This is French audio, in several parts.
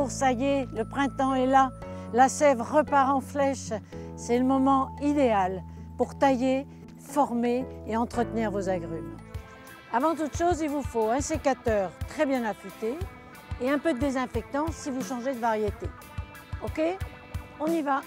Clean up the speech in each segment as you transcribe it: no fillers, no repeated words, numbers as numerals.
retour, ça y est, le printemps est là, la sève repart en flèche. C'est le moment idéal pour tailler, former et entretenir vos agrumes. Avant toute chose, il vous faut un sécateur très bien affûté et un peu de désinfectant si vous changez de variété. Ok? On y va!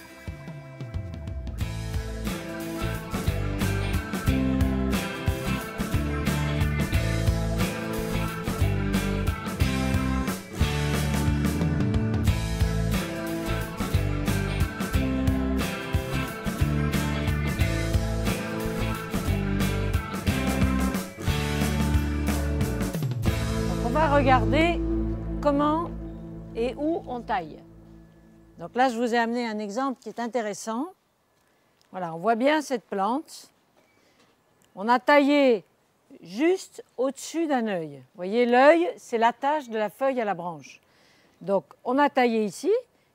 On va regarder comment et où on taille. Donc là, je vous ai amené un exemple qui est intéressant. Voilà, on voit bien cette plante. On a taillé juste au-dessus d'un œil. Vous voyez, l'œil, c'est l'attache de la feuille à la branche. Donc, on a taillé ici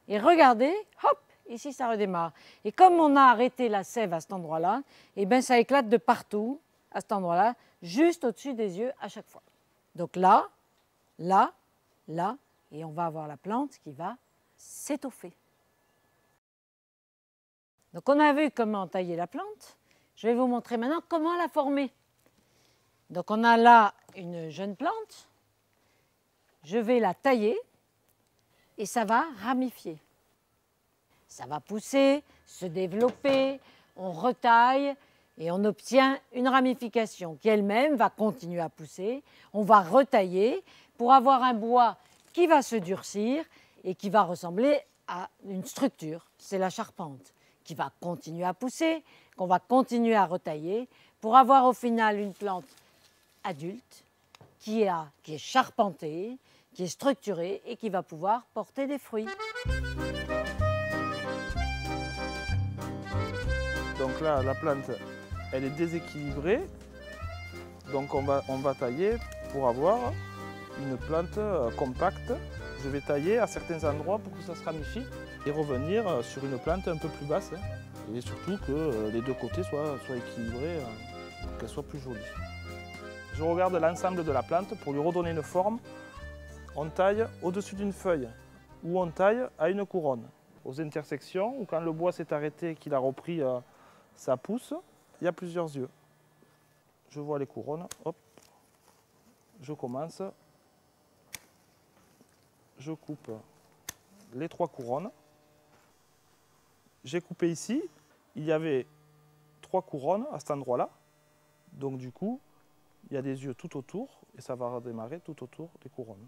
et regardez, hop, ici, ça redémarre. Et comme on a arrêté la sève à cet endroit-là, eh bien, ça éclate de partout à cet endroit-là, juste au-dessus des yeux à chaque fois. Donc là, là, là, et on va avoir la plante qui va s'étoffer. Donc on a vu comment tailler la plante. Je vais vous montrer maintenant comment la former. Donc on a là une jeune plante. Je vais la tailler et ça va ramifier. Ça va pousser, se développer, on retaille et on obtient une ramification qui elle-même va continuer à pousser. On va retailler pour avoir un bois qui va se durcir et qui va ressembler à une structure. C'est la charpente qui va continuer à pousser, qu'on va continuer à retailler pour avoir au final une plante adulte qui est charpentée, qui est structurée et qui va pouvoir porter des fruits. Donc là, la plante, elle est déséquilibrée. Donc on va tailler pour avoir une plante compacte. Je vais tailler à certains endroits pour que ça se ramifie et revenir sur une plante un peu plus basse. Et surtout que les deux côtés soient équilibrés, pour qu'elle soit plus jolie. Je regarde l'ensemble de la plante pour lui redonner une forme. On taille au-dessus d'une feuille ou on taille à une couronne. Aux intersections, ou quand le bois s'est arrêté et qu'il a repris sa pousse, il y a plusieurs yeux. Je vois les couronnes, hop, je commence. Je coupe les 3 couronnes. J'ai coupé ici, il y avait 3 couronnes à cet endroit-là. Donc du coup, il y a des yeux tout autour et ça va redémarrer tout autour des couronnes.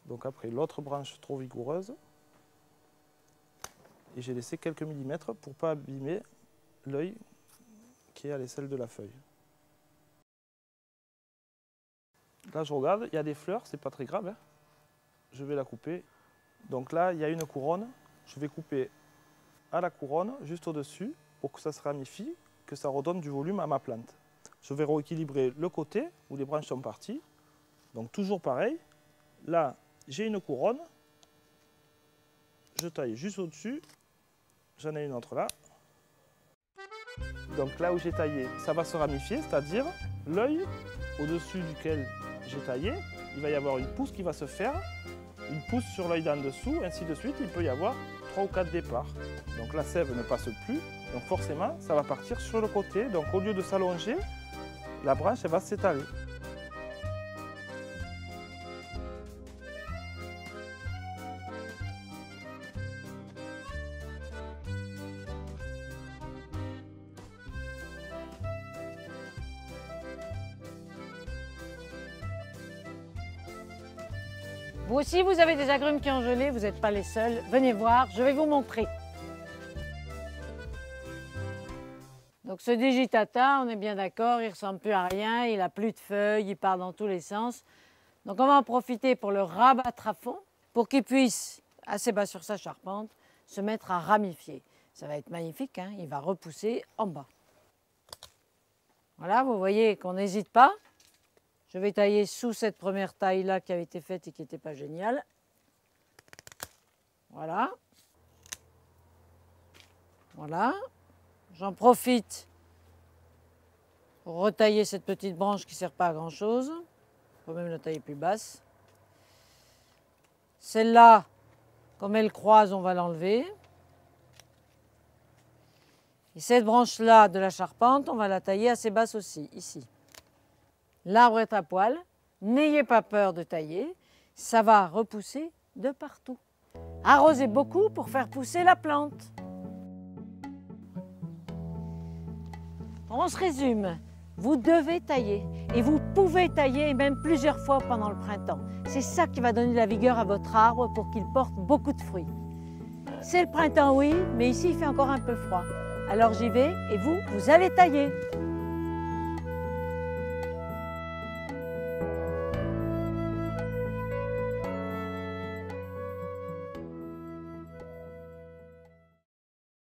Donc après, l'autre branche trop vigoureuse. Et j'ai laissé quelques millimètres pour ne pas abîmer l'œil qui est à l'aisselle de la feuille. Là, je regarde, il y a des fleurs, c'est pas très grave, hein. Je vais la couper. Donc là, il y a une couronne. Je vais couper à la couronne, juste au-dessus, pour que ça se ramifie, que ça redonne du volume à ma plante. Je vais rééquilibrer le côté où les branches sont parties. Donc toujours pareil. Là, j'ai une couronne. Je taille juste au-dessus. J'en ai une autre là. Donc là où j'ai taillé, ça va se ramifier, c'est-à-dire l'œil au-dessus duquel j'ai taillé, il va y avoir une pousse qui va se faire. Une pousse sur l'œil d'en dessous, ainsi de suite, il peut y avoir 3 ou 4 départs. Donc la sève ne passe plus, donc forcément, ça va partir sur le côté. Donc au lieu de s'allonger, la branche elle va s'étaler. Vous aussi, vous avez des agrumes qui ont gelé, vous n'êtes pas les seuls. Venez voir, je vais vous montrer. Donc ce digitata, on est bien d'accord, il ne ressemble plus à rien, il n'a plus de feuilles, il part dans tous les sens. Donc on va en profiter pour le rabattre à fond, pour qu'il puisse, assez bas sur sa charpente, se mettre à ramifier. Ça va être magnifique, hein, il va repousser en bas. Voilà, vous voyez qu'on n'hésite pas. Je vais tailler sous cette première taille-là qui avait été faite et qui n'était pas géniale. Voilà. Voilà. J'en profite pour retailler cette petite branche qui ne sert pas à grand-chose. Il faut même la tailler plus basse. Celle-là, Comme elle croise, on va l'enlever. Et cette branche-là de la charpente, on va la tailler assez basse aussi, ici. L'arbre est à poil, n'ayez pas peur de tailler, ça va repousser de partout. Arrosez beaucoup pour faire pousser la plante. On se résume, vous devez tailler et vous pouvez tailler même plusieurs fois pendant le printemps. C'est ça qui va donner de la vigueur à votre arbre pour qu'il porte beaucoup de fruits. C'est le printemps, oui, mais ici il fait encore un peu froid. Alors j'y vais et vous allez tailler.